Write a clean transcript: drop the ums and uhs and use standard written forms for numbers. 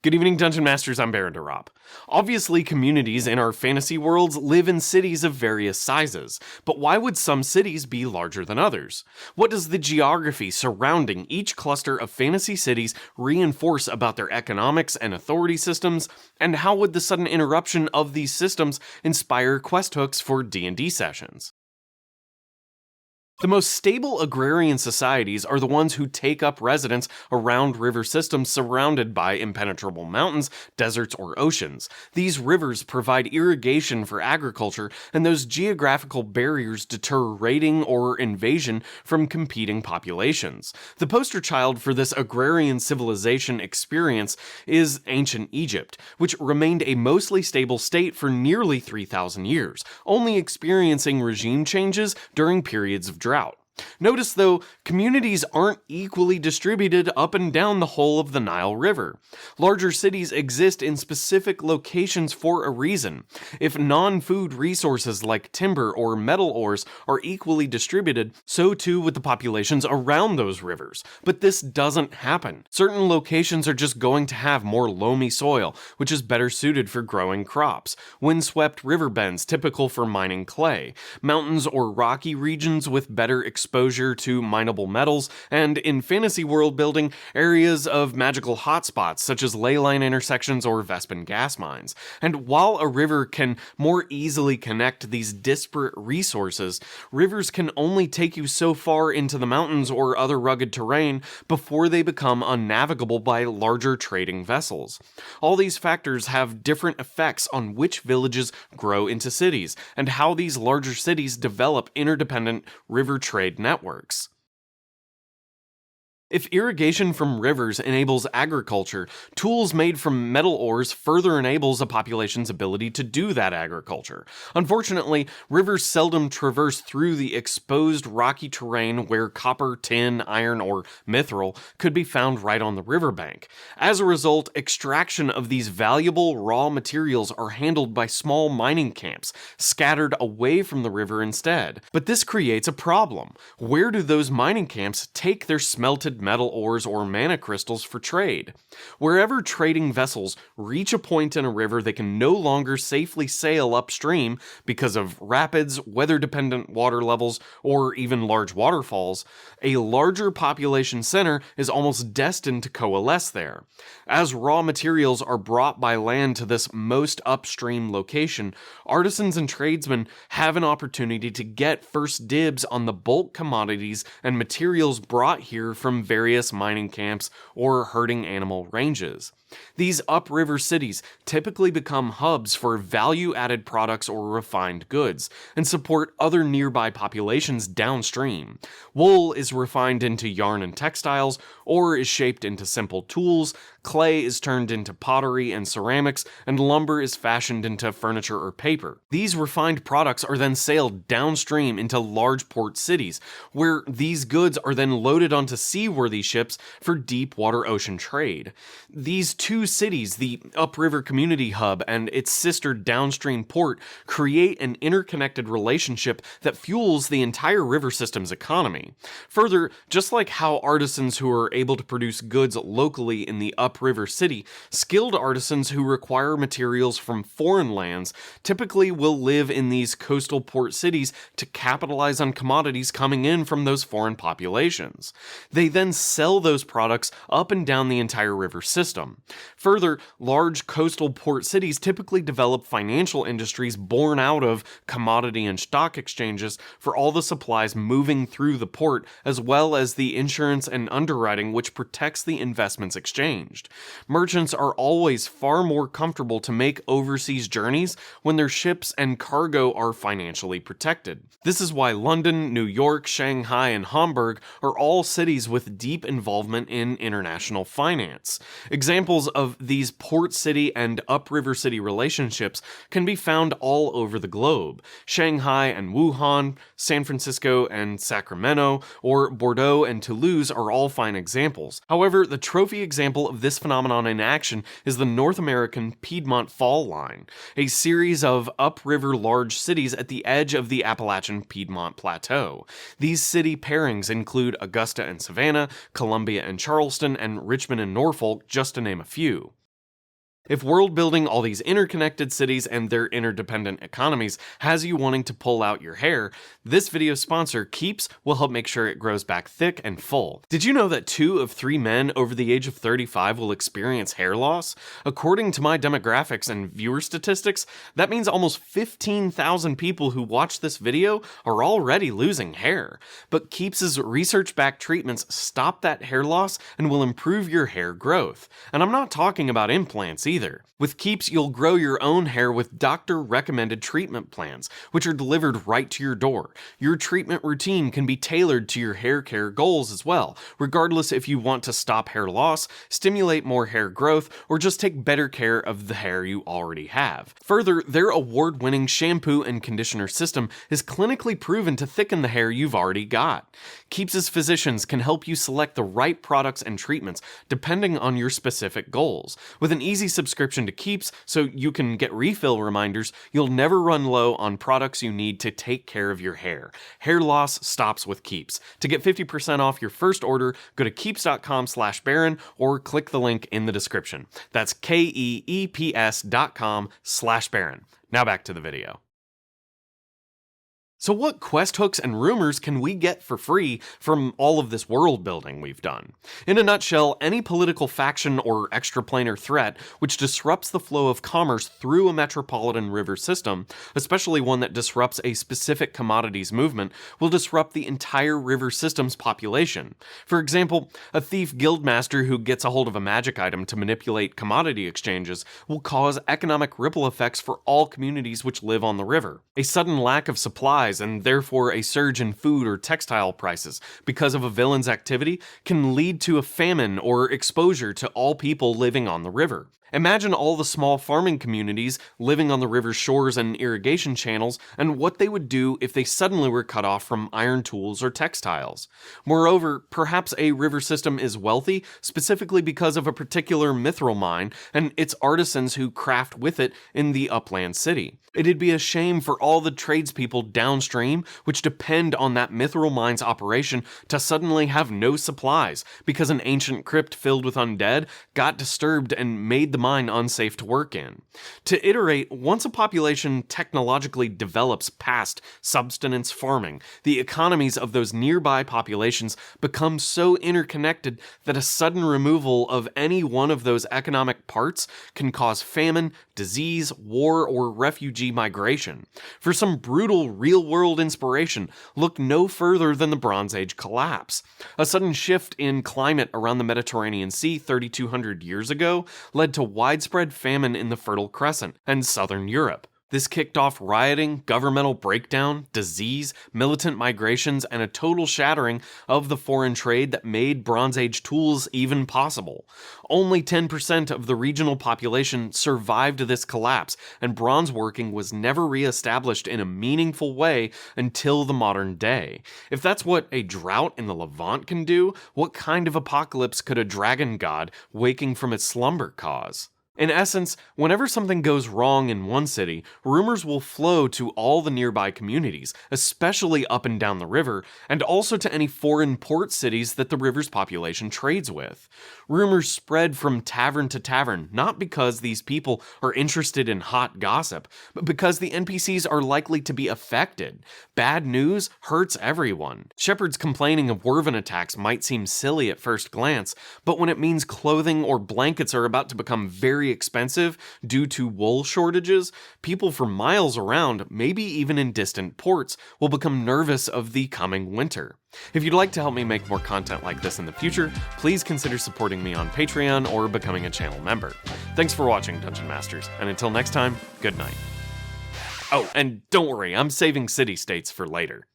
Good evening, Dungeon Masters. I'm Baron Derop. Obviously, communities in our fantasy worlds live in cities of various sizes, but why would some cities be larger than others? What does the geography surrounding each cluster of fantasy cities reinforce about their economics and authority systems, and how would the sudden interruption of these systems inspire quest hooks for D&D sessions? The most stable agrarian societies are the ones who take up residence around river systems surrounded by impenetrable mountains, deserts, or oceans. These rivers provide irrigation for agriculture, and those geographical barriers deter raiding or invasion from competing populations. The poster child for this agrarian civilization experience is ancient Egypt, which remained a mostly stable state for nearly 3,000 years, only experiencing regime changes during periods of drought. Notice, though, communities aren't equally distributed up and down the whole of the Nile River. Larger cities exist in specific locations for a reason. If non-food resources like timber or metal ores are equally distributed, so too would the populations around those rivers. But this doesn't happen. Certain locations are just going to have more loamy soil, which is better suited for growing crops, windswept river bends typical for mining clay, mountains or rocky regions with better exposure to mineable metals, and in fantasy world building, areas of magical hotspots such as ley line intersections or Vespin gas mines. And while a river can more easily connect these disparate resources, rivers can only take you so far into the mountains or other rugged terrain before they become unnavigable by larger trading vessels. All these factors have different effects on which villages grow into cities, and how these larger cities develop interdependent river trade networks. If irrigation from rivers enables agriculture, tools made from metal ores further enables a population's ability to do that agriculture. Unfortunately, rivers seldom traverse through the exposed rocky terrain where copper, tin, iron, or mithril could be found right on the riverbank. As a result, extraction of these valuable raw materials are handled by small mining camps, scattered away from the river instead. But this creates a problem. Where do those mining camps take their smelted metal ores or mana crystals for trade? Wherever trading vessels reach a point in a river they can no longer safely sail upstream because of rapids, weather-dependent water levels, or even large waterfalls, a larger population center is almost destined to coalesce there. As raw materials are brought by land to this most upstream location, artisans and tradesmen have an opportunity to get first dibs on the bulk commodities and materials brought here from various mining camps or herding animal ranges. These upriver cities typically become hubs for value-added products or refined goods, and support other nearby populations downstream. Wool is refined into yarn and textiles, ore is shaped into simple tools, clay is turned into pottery and ceramics, and lumber is fashioned into furniture or paper. These refined products are then sailed downstream into large port cities, where these goods are then loaded onto seaworthy ships for deep water ocean trade. These two cities, the upriver community hub and its sister downstream port, create an interconnected relationship that fuels the entire river system's economy. Further, just like how artisans who are able to produce goods locally in the upriver city, skilled artisans who require materials from foreign lands typically will live in these coastal port cities to capitalize on commodities coming in from those foreign populations. They then sell those products up and down the entire river system. Further, large coastal port cities typically develop financial industries born out of commodity and stock exchanges for all the supplies moving through the port, as well as the insurance and underwriting which protects the investments exchanged. Merchants are always far more comfortable to make overseas journeys when their ships and cargo are financially protected. This is why London, New York, Shanghai, and Hamburg are all cities with deep involvement in international finance. Examples of these port city and upriver city relationships can be found all over the globe. Shanghai and Wuhan, San Francisco and Sacramento, or Bordeaux and Toulouse are all fine examples. However, the trophy example of this phenomenon in action is the North American Piedmont Fall Line, a series of upriver large cities at the edge of the Appalachian Piedmont Plateau. These city pairings include Augusta and Savannah, Columbia and Charleston, and Richmond and Norfolk, just to name a few. If world building all these interconnected cities and their interdependent economies has you wanting to pull out your hair, this video sponsor, Keeps, will help make sure it grows back thick and full. Did you know that 2 of 3 men over the age of 35 will experience hair loss? According to my demographics and viewer statistics, that means almost 15,000 people who watch this video are already losing hair. But Keeps' research-backed treatments stop that hair loss and will improve your hair growth. And I'm not talking about implants either. With Keeps, you'll grow your own hair with doctor-recommended treatment plans, which are delivered right to your door. Your treatment routine can be tailored to your hair care goals as well, regardless if you want to stop hair loss, stimulate more hair growth, or just take better care of the hair you already have. Further, their award-winning shampoo and conditioner system is clinically proven to thicken the hair you've already got. Keeps' physicians can help you select the right products and treatments depending on your specific goals. With an easy subscription to Keeps so you can get refill reminders, you'll never run low on products you need to take care of your hair. Hair loss stops with Keeps. To get 50% off your first order, go to keeps.com/Baron or click the link in the description. That's keeps.com/Baron. Now back to the video. So what quest hooks and rumors can we get for free from all of this world building we've done? In a nutshell, any political faction or extraplanar threat which disrupts the flow of commerce through a metropolitan river system, especially one that disrupts a specific commodities movement, will disrupt the entire river system's population. For example, a thief guildmaster who gets a hold of a magic item to manipulate commodity exchanges will cause economic ripple effects for all communities which live on the river. A sudden lack of supplies and therefore a surge in food or textile prices because of a villain's activity can lead to a famine or exposure to all people living on the river. Imagine all the small farming communities living on the river's shores and irrigation channels and what they would do if they suddenly were cut off from iron tools or textiles. Moreover, perhaps a river system is wealthy specifically because of a particular mithril mine and its artisans who craft with it in the Upland city. It'd be a shame for all the tradespeople downstream which depend on that mithril mine's operation to suddenly have no supplies because an ancient crypt filled with undead got disturbed and made the mine unsafe to work in. To iterate, once a population technologically develops past subsistence farming, the economies of those nearby populations become so interconnected that a sudden removal of any one of those economic parts can cause famine, disease, war, or refugee migration. For some brutal real-world inspiration, look no further than the Bronze Age collapse. A sudden shift in climate around the Mediterranean Sea 3,200 years ago led to widespread famine in the Fertile Crescent and southern Europe. This kicked off rioting, governmental breakdown, disease, militant migrations, and a total shattering of the foreign trade that made Bronze Age tools even possible. Only 10% of the regional population survived this collapse, and bronze working was never re-established in a meaningful way until the modern day. If that's what a drought in the Levant can do, what kind of apocalypse could a dragon god waking from its slumber cause? In essence, whenever something goes wrong in one city, rumors will flow to all the nearby communities, especially up and down the river, and also to any foreign port cities that the river's population trades with. Rumors spread from tavern to tavern, not because these people are interested in hot gossip, but because the NPCs are likely to be affected. Bad news hurts everyone. Shepherds complaining of werven attacks might seem silly at first glance, but when it means clothing or blankets are about to become very expensive due to wool shortages, people for miles around, maybe even in distant ports, will become nervous of the coming winter. If you'd like to help me make more content like this in the future, please consider supporting me on Patreon or becoming a channel member. Thanks for watching, Dungeon Masters, and until next time, good night. Oh, and don't worry, I'm saving city-states for later.